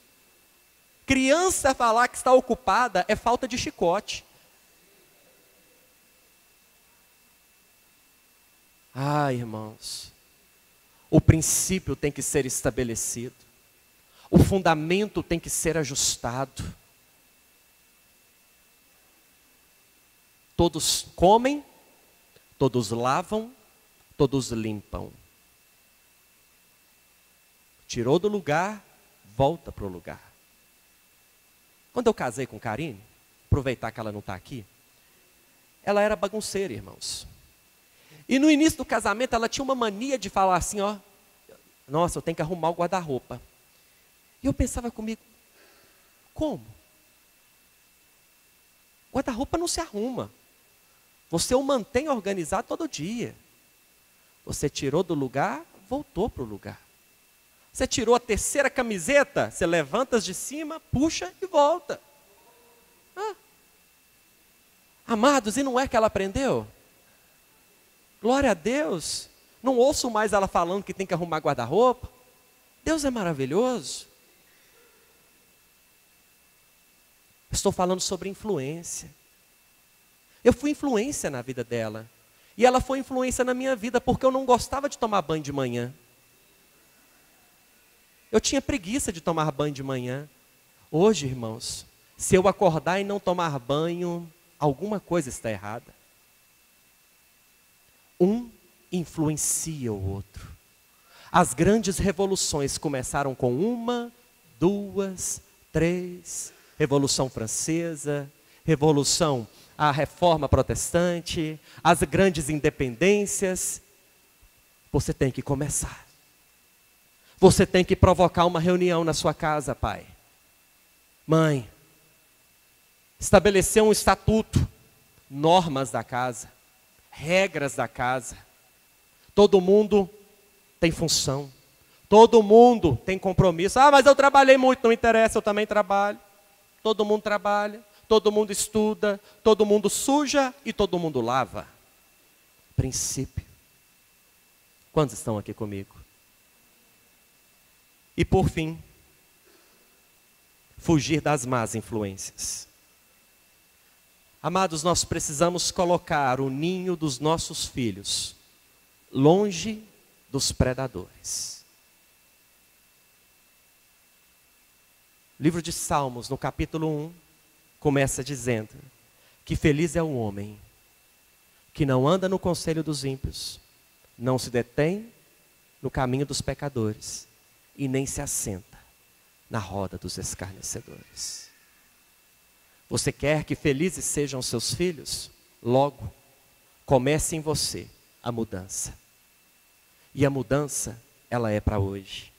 Criança falar que está ocupada é falta de chicote. Ah, irmãos. O princípio tem que ser estabelecido. O fundamento tem que ser ajustado. Todos comem, todos lavam, todos limpam. Tirou do lugar, volta para o lugar. Quando eu casei com Karine, aproveitar que ela não está aqui, ela era bagunceira, irmãos. E no início do casamento ela tinha uma mania de falar assim, ó, Nossa, eu tenho que arrumar o guarda-roupa. E eu pensava comigo, como? Guarda-roupa não se arruma. Você o mantém organizado todo dia. Você tirou do lugar, voltou para o lugar. Você tirou a terceira camiseta, você levanta de cima, puxa e volta. Amados, e não é que ela aprendeu? Glória a Deus. Não ouço mais ela falando que tem que arrumar guarda-roupa. Deus é maravilhoso. Estou falando sobre influência. Eu fui influência na vida dela. E ela foi influência na minha vida, porque eu não gostava de tomar banho de manhã. Eu tinha preguiça de tomar banho de manhã. Hoje, irmãos, se eu acordar e não tomar banho, alguma coisa está errada. Um influencia o outro. As grandes revoluções começaram com 1, 2, 3. Revolução Francesa, a Reforma Protestante, as grandes independências. Você tem que começar. Você tem que provocar uma reunião na sua casa, pai. Mãe, estabelecer um estatuto, normas da casa, regras da casa. Todo mundo tem função. Todo mundo tem compromisso. Mas eu trabalhei muito, não interessa, eu também trabalho. Todo mundo trabalha, todo mundo estuda, todo mundo suja e todo mundo lava. Princípio. Quantos estão aqui comigo? E por fim, fugir das más influências. Amados, nós precisamos colocar o ninho dos nossos filhos longe dos predadores. Livro de Salmos, no capítulo 1, começa dizendo que feliz é o homem que não anda no conselho dos ímpios, não se detém no caminho dos pecadores e nem se assenta na roda dos escarnecedores. Você quer que felizes sejam seus filhos? Logo, comece em você a mudança. E a mudança, ela é para hoje.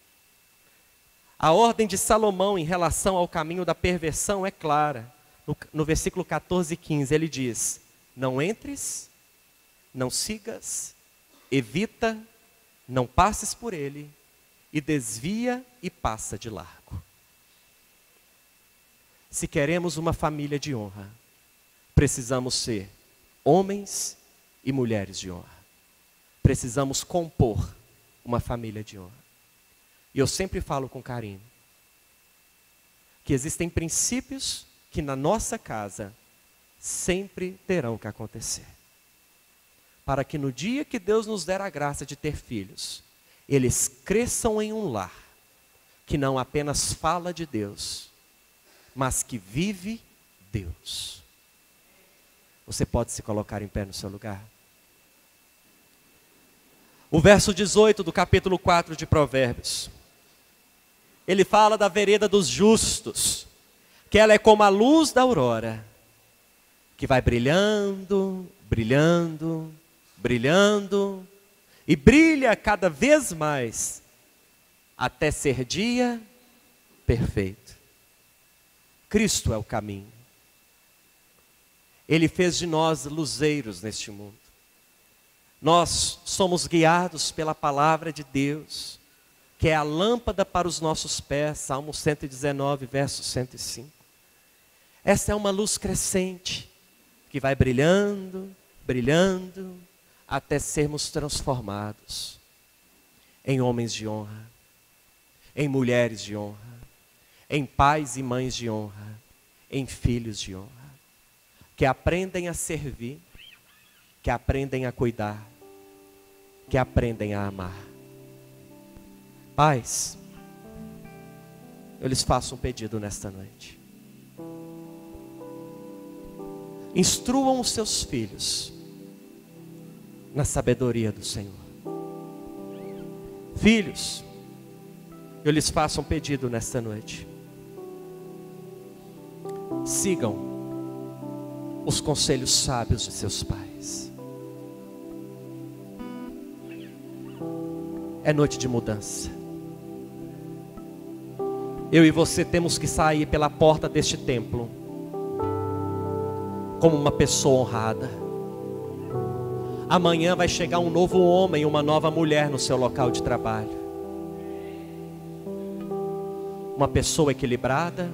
A ordem de Salomão em relação ao caminho da perversão é clara. No versículo 14 e 15, ele diz: não entres, não sigas, evita, não passes por ele, e desvia e passa de largo. Se queremos uma família de honra, precisamos ser homens e mulheres de honra. Precisamos compor uma família de honra. E eu sempre falo com carinho que existem princípios que na nossa casa sempre terão que acontecer. Para que no dia que Deus nos der a graça de ter filhos, eles cresçam em um lar que não apenas fala de Deus, mas que vive Deus. Você pode se colocar em pé no seu lugar? O verso 18 do capítulo 4 de Provérbios. Ele fala da vereda dos justos, que ela é como a luz da aurora, que vai brilhando, brilhando, brilhando, e brilha cada vez mais, até ser dia perfeito. Cristo é o caminho. Ele fez de nós luzeiros neste mundo. Nós somos guiados pela palavra de Deus, que é a lâmpada para os nossos pés, Salmo 119, verso 105. Essa é uma luz crescente, que vai brilhando, brilhando, até sermos transformados em homens de honra, em mulheres de honra, em pais e mães de honra, em filhos de honra, que aprendem a servir, que aprendem a cuidar, que aprendem a amar. Pais, eu lhes faço um pedido nesta noite. Instruam os seus filhos na sabedoria do Senhor. Filhos, eu lhes faço um pedido nesta noite. Sigam os conselhos sábios de seus pais. É noite de mudança. eu e você temos que sair pela porta deste templo como uma pessoa honrada. Amanhã vai chegar um novo homem, uma nova mulher no seu local de trabalho. Uma pessoa equilibrada,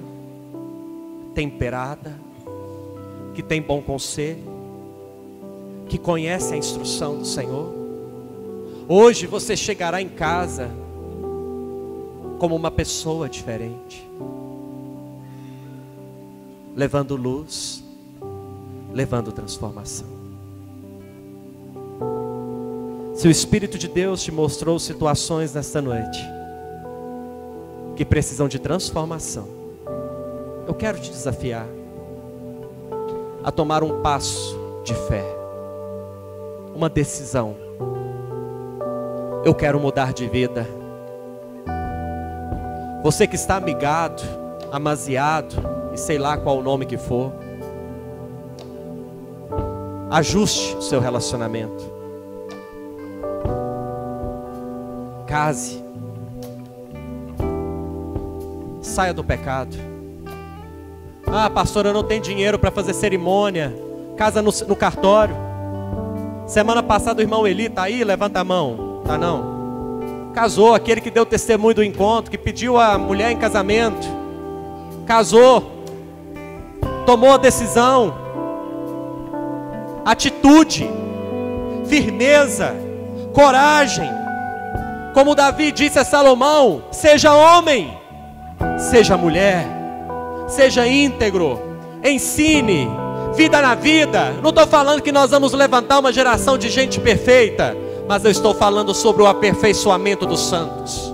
temperada, que tem bom conselho, que conhece a instrução do Senhor. Hoje você chegará em casa como uma pessoa diferente, levando luz, levando transformação. Se o Espírito de Deus te mostrou situações nesta noite que precisam de transformação, eu quero te desafiar a tomar um passo de fé, uma decisão. Eu quero mudar de vida. Você que está amigado, amaziado, e sei lá qual o nome que for, ajuste o seu relacionamento. Case. Saia do pecado. Ah, pastor, eu não tenho dinheiro para fazer cerimônia. Casa no cartório. Semana passada o irmão Eli está aí, levanta a mão. Tá não? Casou, aquele que deu testemunho do encontro, que pediu a mulher em casamento. Casou. Tomou a decisão. Atitude. Firmeza. Coragem. Como Davi disse a Salomão: seja homem, seja mulher, seja íntegro, ensine, vida na vida. Não estou falando que nós vamos levantar uma geração de gente perfeita, mas eu estou falando sobre o aperfeiçoamento dos santos.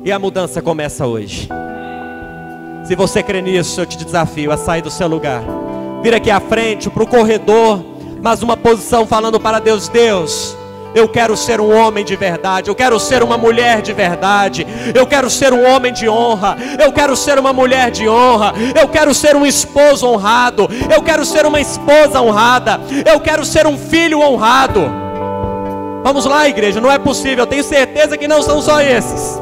E a mudança começa hoje. Se você crê nisso, eu te desafio a sair do seu lugar, vir aqui à frente, para o corredor, mas uma posição falando para Deus: Deus, eu quero ser um homem de verdade, eu quero ser uma mulher de verdade, eu quero ser um homem de honra, eu quero ser uma mulher de honra, eu quero ser um esposo honrado, eu quero ser uma esposa honrada, eu quero ser um filho honrado. Vamos lá, igreja, não é possível, eu tenho certeza que não são só esses.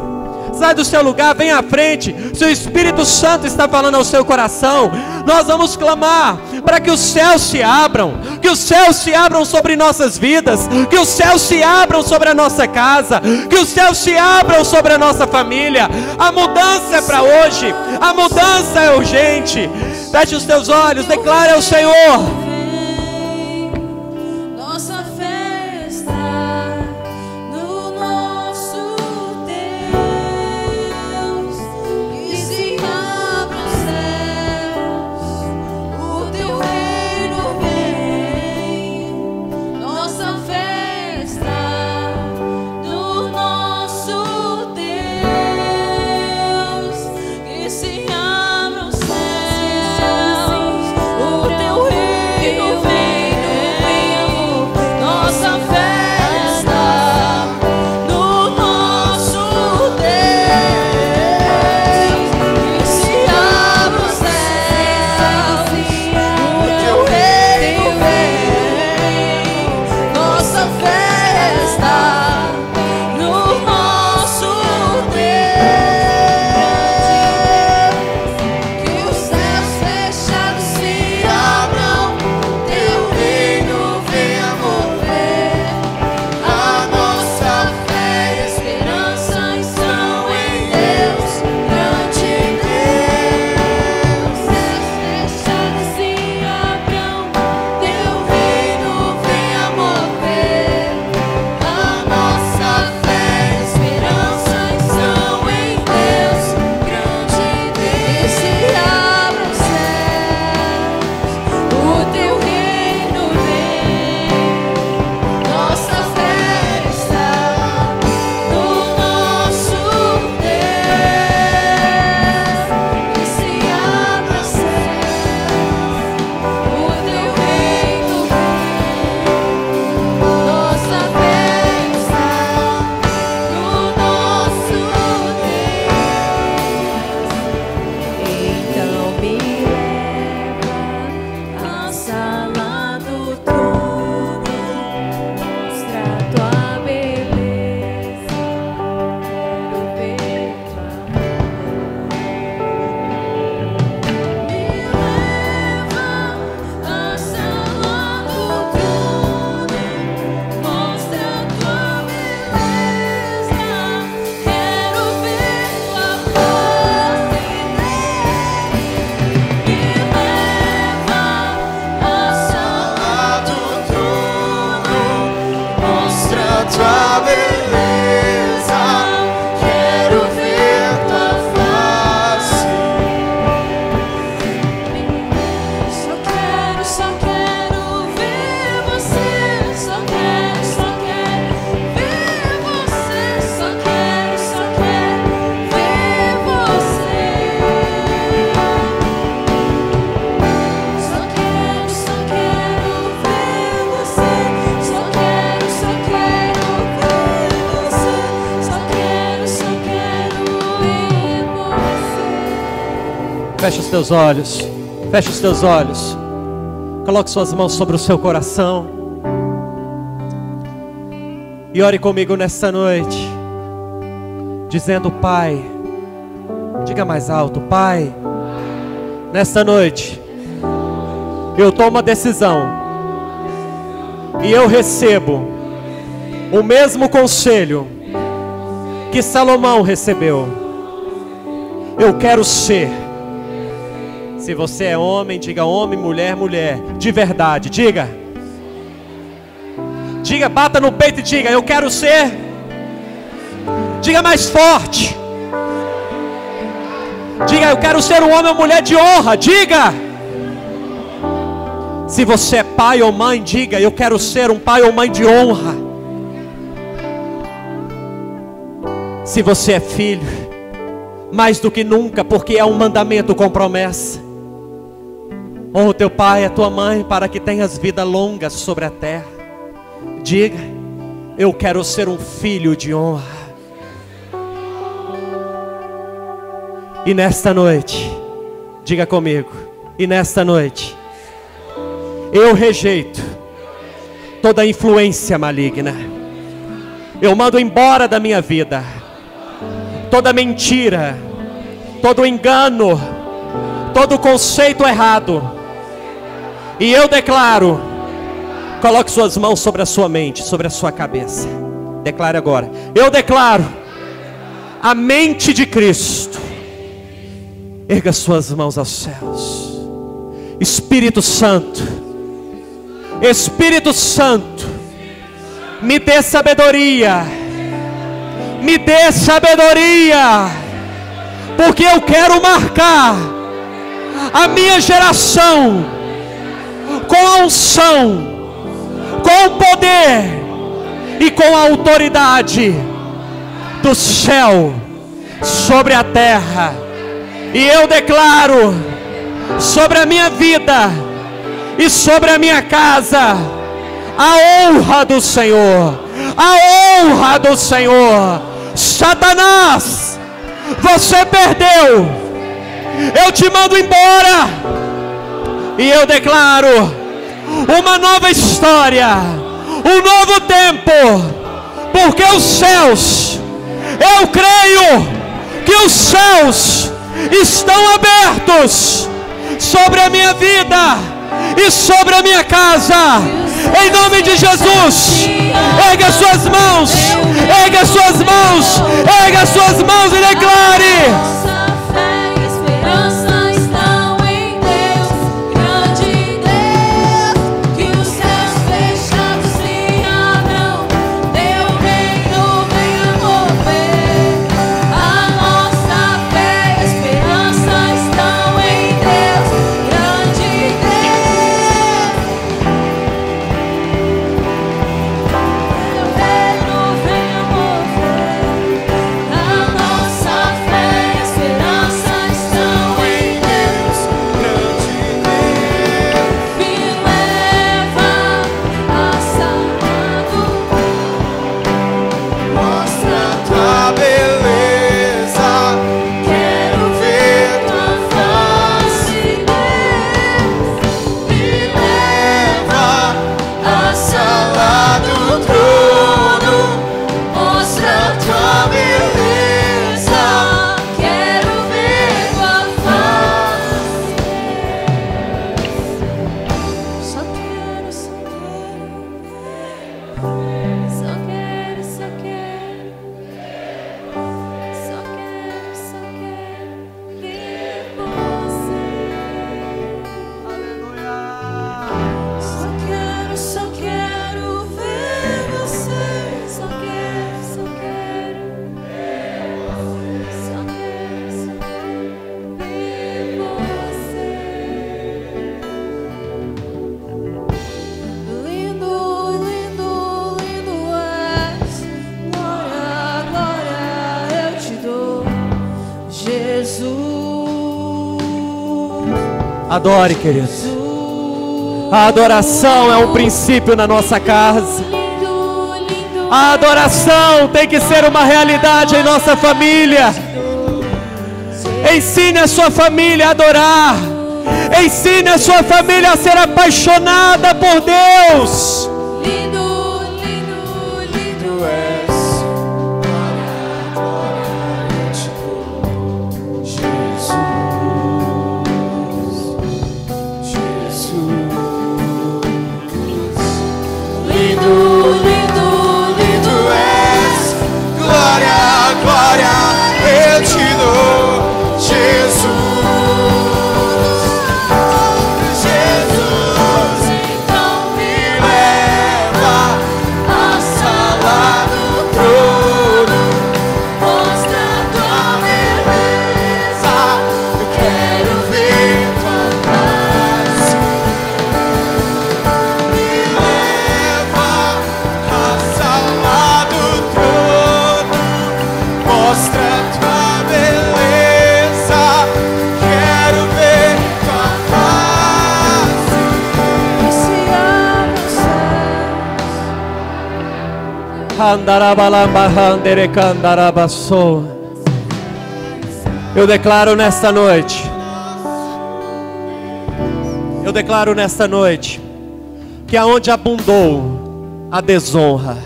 Sai do seu lugar, vem à frente. Se o Espírito Santo está falando ao seu coração, nós vamos clamar para que os céus se abram, que os céus se abram sobre nossas vidas, que os céus se abram sobre a nossa casa, que os céus se abram sobre a nossa família. A mudança é para hoje, a mudança é urgente. Feche os teus olhos, declare ao Senhor. Feche os teus olhos. Feche os teus olhos. Coloque suas mãos sobre o seu coração. E ore comigo nesta noite, dizendo: Pai, diga mais alto: Pai, nesta noite eu tomo a decisão e eu recebo o mesmo conselho que Salomão recebeu. Eu quero ser. Se você é homem, diga homem, mulher, mulher. De verdade, diga. Diga, bata no peito e diga: eu quero ser. Diga mais forte. Diga: eu quero ser um homem ou mulher de honra. Diga. Se você é pai ou mãe, diga: eu quero ser um pai ou mãe de honra. Se você é filho, mais do que nunca, porque é um mandamento com promessa. Honra o teu pai e a tua mãe, para que tenhas vida longa sobre a terra. Diga: eu quero ser um filho de honra. E nesta noite, diga comigo: e nesta noite, eu rejeito toda influência maligna. Eu mando embora da minha vida toda mentira, todo engano, todo conceito errado. E eu declaro, coloque suas mãos sobre a sua mente, sobre a sua cabeça. Declare agora: eu declaro a mente de Cristo. Erga suas mãos aos céus. Espírito Santo, Espírito Santo, me dê sabedoria. Me dê sabedoria, porque eu quero marcar a minha geração com a unção, com o poder e com a autoridade do céu sobre a terra. E eu declaro sobre a minha vida e sobre a minha casa a honra do Senhor. A honra do Senhor. Satanás, você perdeu. Eu te mando embora. E eu declaro uma nova história, um novo tempo. Porque os céus, eu creio que os céus estão abertos sobre a minha vida e sobre a minha casa. Em nome de Jesus, erga suas mãos, erga suas mãos, erga suas mãos e declare: nossa fé e esperança estão em Deus, grande Deus, que os céus fechados se abram, teu reino venha mover. A nossa fé e esperança estão em Deus, grande Deus. Adore, querido. A adoração é um princípio na nossa casa. A adoração tem que ser uma realidade em nossa família. Ensine a sua família a adorar. Ensine a sua família a ser apaixonada por Deus. Lindo, lindo, lindo és. Lindo, lindo, lindo és. Glória, glória, eu te dou, Jesus. Jesus, Então me leva à sala do trono, mostra tua beleza. eu quero ver tua face. Me leva à sala do trono, mostra tua beleza. Quero ver tua face. E se abre os céus. Andarabalambarahanderekandarabasou. Eu declaro nesta noite. Eu declaro nesta noite que aonde abundou a desonra,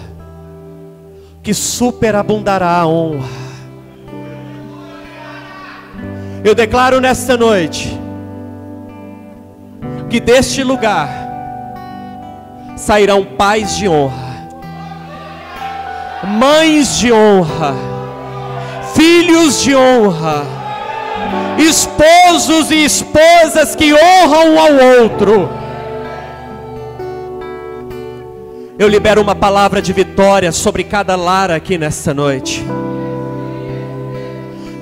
que superabundará a honra. Eu declaro nesta noite que deste lugar sairão pais de honra, mães de honra, filhos de honra, esposos e esposas que honram um ao outro. Eu libero uma palavra de vitória sobre cada lar aqui nesta noite.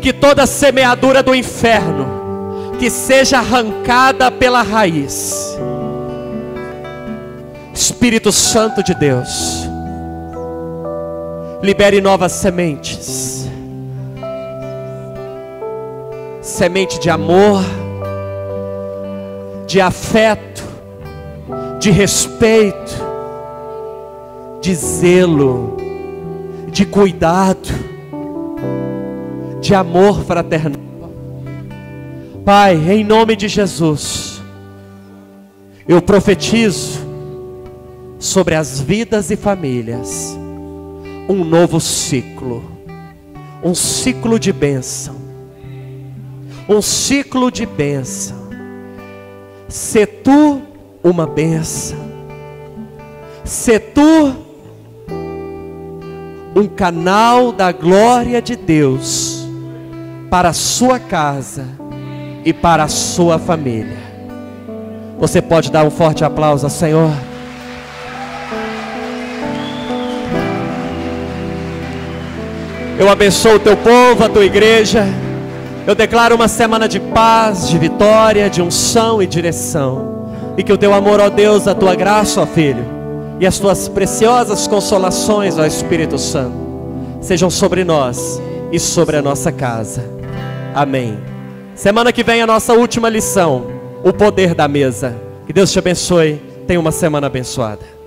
Que toda semeadura do inferno que seja arrancada pela raiz. Espírito Santo de Deus, libere novas sementes. Semente de amor, de afeto, de respeito, de zelo, de cuidado, de amor fraternal. Pai, em nome de Jesus, eu profetizo sobre as vidas e famílias um novo ciclo, um ciclo de bênção, um ciclo de bênção. Se tu uma bênção, se tu um canal da glória de Deus para a sua casa e para a sua família. Você pode dar um forte aplauso ao Senhor? Eu abençoo o teu povo, a tua igreja. Eu declaro uma semana de paz, de vitória, de unção e direção. E que o teu amor, ó Deus, a tua graça, ó Filho, e as tuas preciosas consolações, ó Espírito Santo, sejam sobre nós e sobre a nossa casa. Amém. Semana que vem a nossa última lição, o poder da mesa. Que Deus te abençoe. Tenha uma semana abençoada.